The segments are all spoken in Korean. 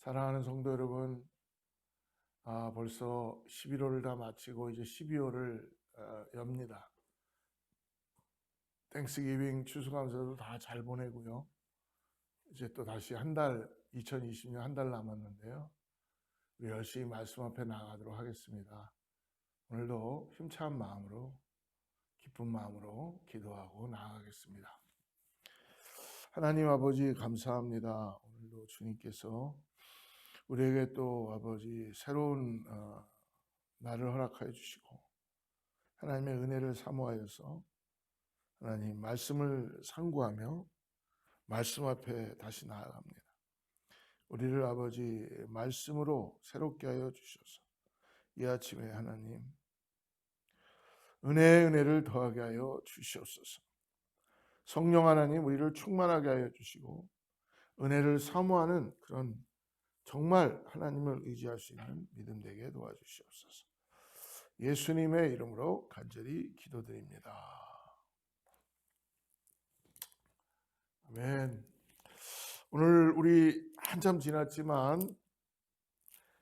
사랑하는 성도 여러분, 벌써 11월을 다 마치고 이제 12월을 엽니다. 땡스기빙 추수감사도 다 잘 보내고요. 이제 또 다시 2020년 한 달 남았는데요. 우리 열심히 말씀 앞에 나가도록 하겠습니다. 오늘도 힘찬 마음으로, 기쁜 마음으로 기도하고 나아가겠습니다. 하나님 아버지 감사합니다. 오늘도 주님께서 우리에게 또 아버지 새로운 날을 허락하여 주시고 하나님의 은혜를 사모하여서 하나님 말씀을 상고하며 말씀 앞에 다시 나아갑니다. 우리를 아버지 말씀으로 새롭게 하여 주셔서 이 아침에 하나님 은혜의 은혜를 더하게 하여 주시옵소서. 성령 하나님 우리를 충만하게 하여 주시고 은혜를 사모하는 그런 정말 하나님을 의지할 수 있는 믿음 되게 도와주시옵소서. 예수님의 이름으로 간절히 기도드립니다. 아멘. 오늘 우리 한참 지났지만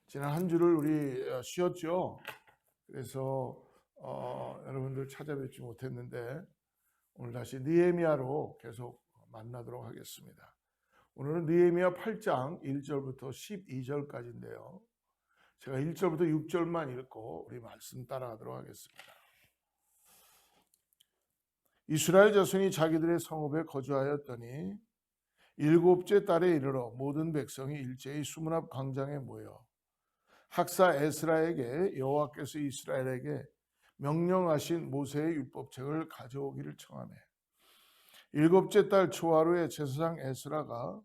지난 한 주를 우리 쉬었죠. 그래서 여러분들 찾아뵙지 못했는데 오늘 다시 느헤미야로 계속 만나도록 하겠습니다. 오늘은 느헤미야 8장 1절부터 12절까지인데요. 제가 1절부터 6절만 읽고 우리 말씀 따라가도록 하겠습니다. 이스라엘 자손이 자기들의 성읍에 거주하였더니 7째 달에 이르러 모든 백성이 일제히 수문 앞 광장에 모여 학사 에스라에게 여호와께서 이스라엘에게 명령하신 모세의 율법책을 가져오기를 청하매 7째 달 초하루에 제사장 에스라가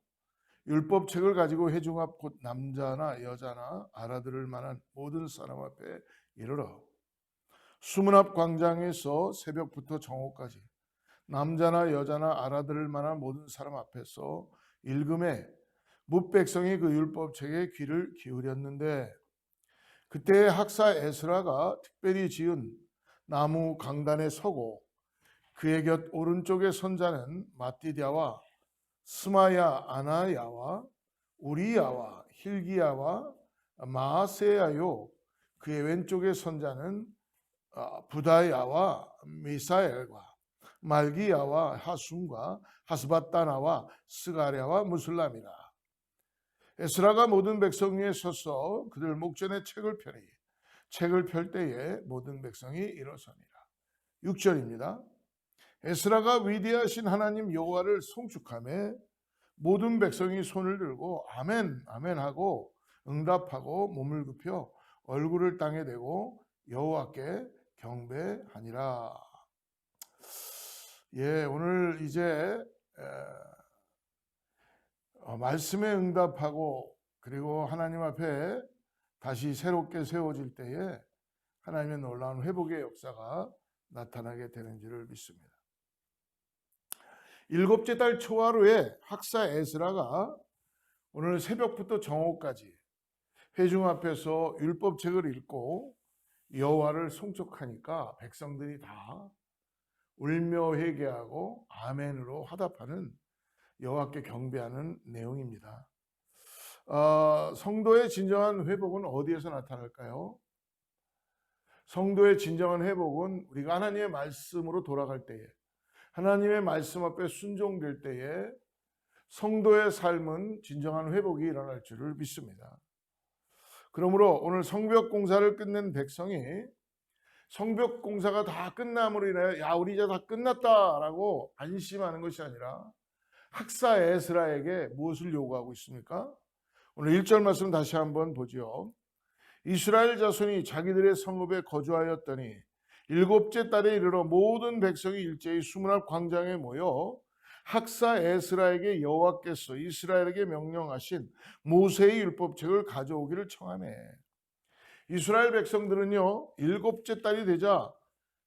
율법책을 가지고 회중 앞 곧 남자나 여자나 알아들을 만한 모든 사람 앞에 이르러 수문 앞 광장에서 새벽부터 정오까지 남자나 여자나 알아들을 만한 모든 사람 앞에서 읽음에 뭇 백성이 그 율법책에 귀를 기울였는데 그때 학사 에스라가 특별히 지은 나무 강단에 서고 그의 곁 오른쪽에 선 자는 마띠디아와 스마야 아나야와 우리야와 힐기야와 마아세야요 그의 왼쪽에 선 자는 부다야와 미사엘과 말기야와 하숨과 하스바따나와 스가랴와 무슬람이라. 에스라가 모든 백성 위에 서서 그들 목전에 책을 펴니 책을 펼 때에 모든 백성이 일어서니라. 6절입니다. 에스라가 위대하신 하나님 여호와를 송축하며 모든 백성이 손을 들고 아멘 아멘 하고 응답하고 몸을 굽혀 얼굴을 땅에 대고 여호와께 경배하니라. 오늘 이제 말씀에 응답하고 그리고 하나님 앞에 다시 새롭게 세워질 때에 하나님의 놀라운 회복의 역사가 나타나게 되는 줄을 믿습니다. 7째 달 초하루에 학사 에스라가 오늘 새벽부터 정오까지 회중 앞에서 율법책을 읽고 여호와를 송축하니까 백성들이 다 울며 회개하고 아멘으로 화답하는 여호와께 경배하는 내용입니다. 성도의 진정한 회복은 어디에서 나타날까요? 성도의 진정한 회복은 우리가 하나님의 말씀으로 돌아갈 때에 하나님의 말씀 앞에 순종될 때에 성도의 삶은 진정한 회복이 일어날 줄을 믿습니다. 그러므로 오늘 성벽 공사를 끝낸 백성이 성벽 공사가 다 끝남으로 인하여 야 우리 이제 다 끝났다라고 안심하는 것이 아니라 학사 에스라에게 무엇을 요구하고 있습니까? 오늘 1절 말씀 다시 한번 보죠. 이스라엘 자손이 자기들의 성읍에 거주하였더니 7째 달에 이르러 모든 백성이 일제히 수문 앞 광장에 모여 학사 에스라에게 여호와께서 이스라엘에게 명령하신 모세의 율법책을 가져오기를 청하매 이스라엘 백성들은요 7째 달이 되자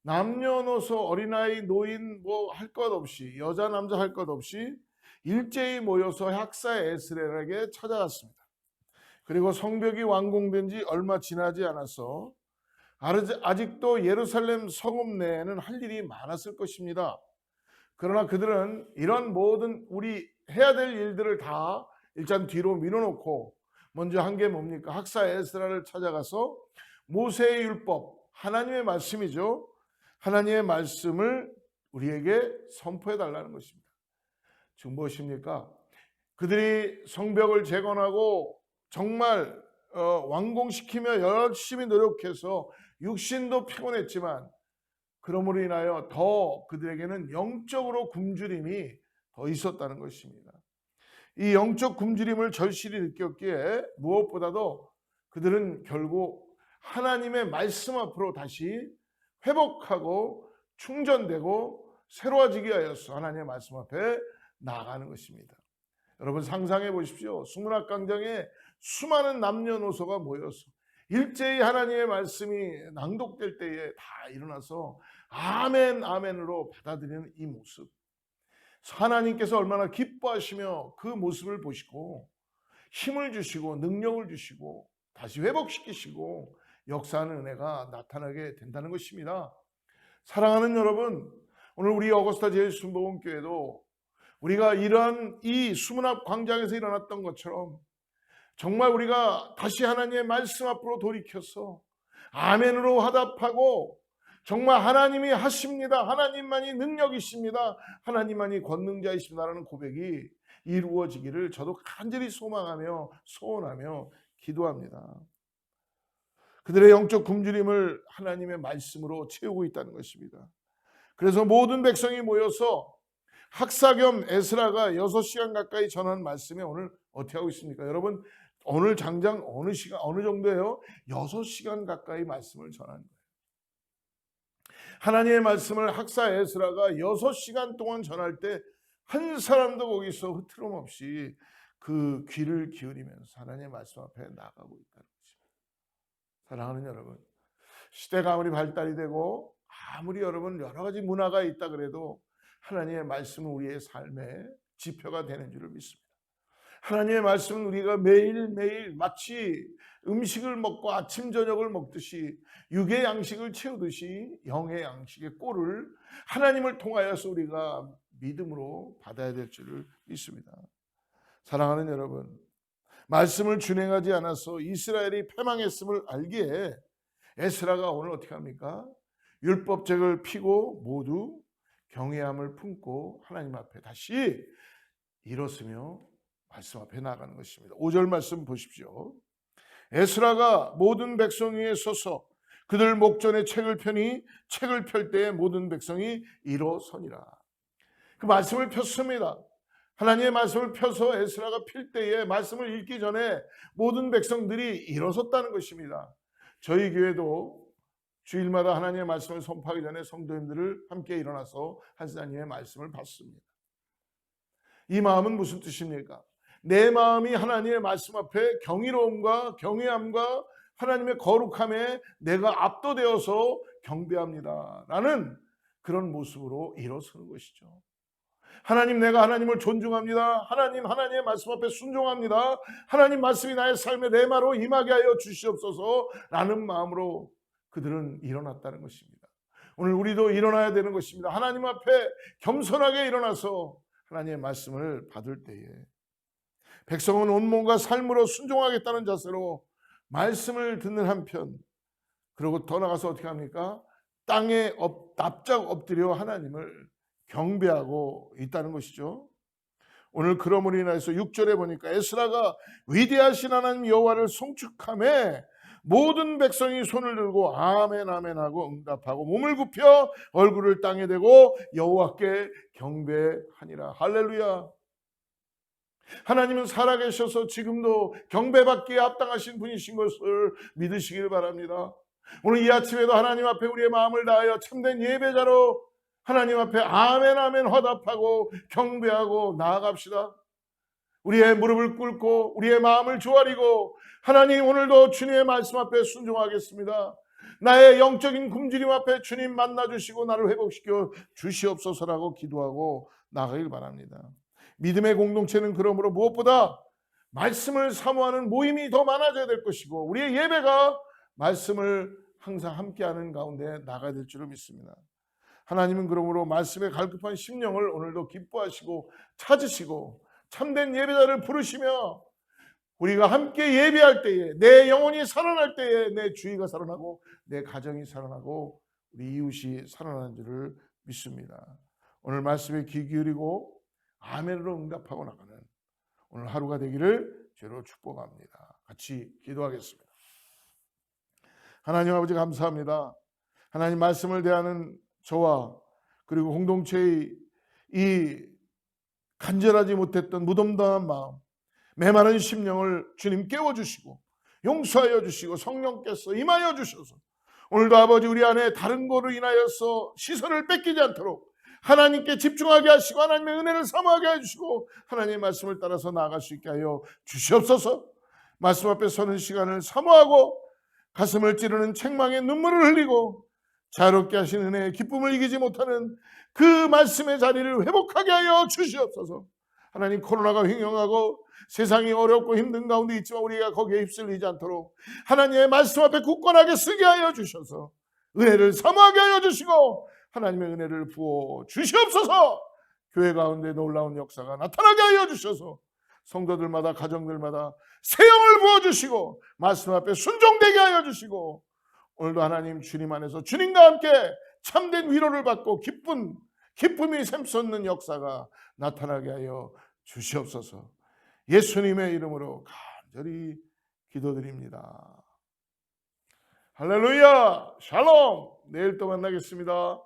남녀노소 어린아이 노인 뭐 할 것 없이 여자 남자 할 것 없이 일제히 모여서 학사 에스라에게 찾아갔습니다. 그리고 성벽이 완공된 지 얼마 지나지 않아서 아직도 예루살렘 성읍 내에는 할 일이 많았을 것입니다. 그러나 그들은 이런 모든 우리 해야 될 일들을 다 일단 뒤로 밀어놓고 먼저 한 게 뭡니까? 학사 에스라를 찾아가서 모세의 율법, 하나님의 말씀이죠. 하나님의 말씀을 우리에게 선포해 달라는 것입니다. 지금 무엇입니까? 그들이 성벽을 재건하고 정말 완공시키며 열심히 노력해서 육신도 피곤했지만 그러므로 인하여 더 그들에게는 영적으로 굶주림이 더 있었다는 것입니다. 이 영적 굶주림을 절실히 느꼈기에 무엇보다도 그들은 결국 하나님의 말씀 앞으로 다시 회복하고 충전되고 새로워지게 하여서 하나님의 말씀 앞에 나아가는 것입니다. 여러분 상상해 보십시오. 수문학광장에 수많은 남녀노소가 모여서 일제히 하나님의 말씀이 낭독될 때에 다 일어나서 아멘 아멘으로 받아들이는 이 모습, 하나님께서 얼마나 기뻐하시며 그 모습을 보시고 힘을 주시고 능력을 주시고 다시 회복시키시고 역사하는 은혜가 나타나게 된다는 것입니다. 사랑하는 여러분, 오늘 우리 어거스타 제일순복음교회도 우리가 이러한 이 수문앞 광장에서 일어났던 것처럼 정말 우리가 다시 하나님의 말씀 앞으로 돌이켜서 아멘으로 화답하고 정말 하나님이 하십니다. 하나님만이 능력이십니다. 하나님만이 권능자이십니다라는 고백이 이루어지기를 저도 간절히 소망하며 소원하며 기도합니다. 그들의 영적 굶주림을 하나님의 말씀으로 채우고 있다는 것입니다. 그래서 모든 백성이 모여서 학사 겸 에스라가 6시간 가까이 전한 말씀에 오늘 어떻게 하고 있습니까? 여러분 오늘 장장 어느 정도예요? 6시간 가까이 말씀을 전한 거예요. 하나님의 말씀을 학사 에스라가 6시간 동안 전할 때 한 사람도 거기서 흐트럼 없이 그 귀를 기울이면서 하나님의 말씀 앞에 나가고 있다는 것입니다. 사랑하는 여러분, 시대가 아무리 발달이 되고 아무리 여러분 여러 가지 문화가 있다 그래도 하나님의 말씀은 우리의 삶의 지표가 되는 줄을 믿습니다. 하나님의 말씀은 우리가 매일매일 마치 음식을 먹고 아침 저녁을 먹듯이 육의 양식을 채우듯이 영의 양식의 꼴을 하나님을 통하여서 우리가 믿음으로 받아야 될 줄을 믿습니다. 사랑하는 여러분, 말씀을 준행하지 않아서 이스라엘이 패망했음을 알기에 에스라가 오늘 어떻게 합니까? 율법책을 펴고 모두 경외함을 품고 하나님 앞에 다시 일어서며 말씀 앞에 나가는 것입니다. 5절 말씀 보십시오. 에스라가 모든 백성 위에 서서 그들 목전에 책을 펴니 책을 펼 때에 모든 백성이 일어서니라. 그 말씀을 폈습니다. 하나님의 말씀을 펴서 에스라가 필 때에 말씀을 읽기 전에 모든 백성들이 일어섰다는 것입니다. 저희 교회도 주일마다 하나님의 말씀을 선포하기 전에 성도님들을 함께 일어나서 하나님의 말씀을 받습니다. 이 마음은 무슨 뜻입니까? 내 마음이 하나님의 말씀 앞에 경이로움과 경외함과 하나님의 거룩함에 내가 압도되어서 경배합니다 라는 그런 모습으로 일어서는 것이죠. 하나님, 내가 하나님을 존중합니다. 하나님의 말씀 앞에 순종합니다. 하나님 말씀이 나의 삶에 레마로 임하게 하여 주시옵소서 라는 마음으로 그들은 일어났다는 것입니다. 오늘 우리도 일어나야 되는 것입니다. 하나님 앞에 겸손하게 일어나서 하나님의 말씀을 받을 때에 백성은 온몸과 삶으로 순종하겠다는 자세로 말씀을 듣는 한편, 그리고 더 나가서 어떻게 합니까? 땅에 납작 엎드려 하나님을 경배하고 있다는 것이죠. 오늘 그러므로 인해서 6절에 보니까 에스라가 위대하신 하나님 여호와를 송축하며 모든 백성이 손을 들고 아멘 아멘 하고 응답하고 몸을 굽혀 얼굴을 땅에 대고 여호와께 경배하니라. 할렐루야. 하나님은 살아계셔서 지금도 경배받기에 합당하신 분이신 것을 믿으시길 바랍니다. 오늘 이 아침에도 하나님 앞에 우리의 마음을 다하여 참된 예배자로 하나님 앞에 아멘 아멘 화답하고 경배하고 나아갑시다. 우리의 무릎을 꿇고 우리의 마음을 조아리고 하나님, 오늘도 주님의 말씀 앞에 순종하겠습니다. 나의 영적인 굶주림 앞에 주님 만나주시고 나를 회복시켜 주시옵소서라고 기도하고 나가길 바랍니다. 믿음의 공동체는 그러므로 무엇보다 말씀을 사모하는 모임이 더 많아져야 될 것이고 우리의 예배가 말씀을 항상 함께하는 가운데 나가야 될 줄을 믿습니다. 하나님은 그러므로 말씀에 갈급한 심령을 오늘도 기뻐하시고 찾으시고 참된 예배자를 부르시며 우리가 함께 예배할 때에 내 영혼이 살아날 때에 내 주위가 살아나고 내 가정이 살아나고 우리 이웃이 살아나는 줄을 믿습니다. 오늘 말씀에 귀 기울이고 아멘으로 응답하고 나가는 오늘 하루가 되기를 주로 축복합니다. 같이 기도하겠습니다. 하나님 아버지 감사합니다. 하나님 말씀을 대하는 저와 그리고 공동체의 이 간절하지 못했던 무덤덤한 마음, 메마른 심령을 주님 깨워주시고 용서하여 주시고 성령께서 임하여 주셔서 오늘도 아버지 우리 안에 다른 거로 인하여서 시선을 뺏기지 않도록 하나님께 집중하게 하시고 하나님의 은혜를 사모하게 해주시고 하나님의 말씀을 따라서 나아갈 수 있게 하여 주시옵소서. 말씀 앞에 서는 시간을 사모하고 가슴을 찌르는 책망에 눈물을 흘리고 자유롭게 하신 은혜의 기쁨을 이기지 못하는 그 말씀의 자리를 회복하게 하여 주시옵소서. 하나님 코로나가 횡행하고 세상이 어렵고 힘든 가운데 있지만 우리가 거기에 휩쓸리지 않도록 하나님의 말씀 앞에 굳건하게 쓰게 하여 주셔서 은혜를 사모하게 하여 주시고 하나님의 은혜를 부어 주시옵소서. 교회 가운데 놀라운 역사가 나타나게 하여 주셔서 성도들마다 가정들마다 새 영을 부어주시고 말씀 앞에 순종되게 하여 주시고 오늘도 하나님 주님 안에서 주님과 함께 참된 위로를 받고 기쁨이 샘솟는 역사가 나타나게 하여 주시옵소서. 예수님의 이름으로 간절히 기도드립니다. 할렐루야. 샬롬. 내일 또 만나겠습니다.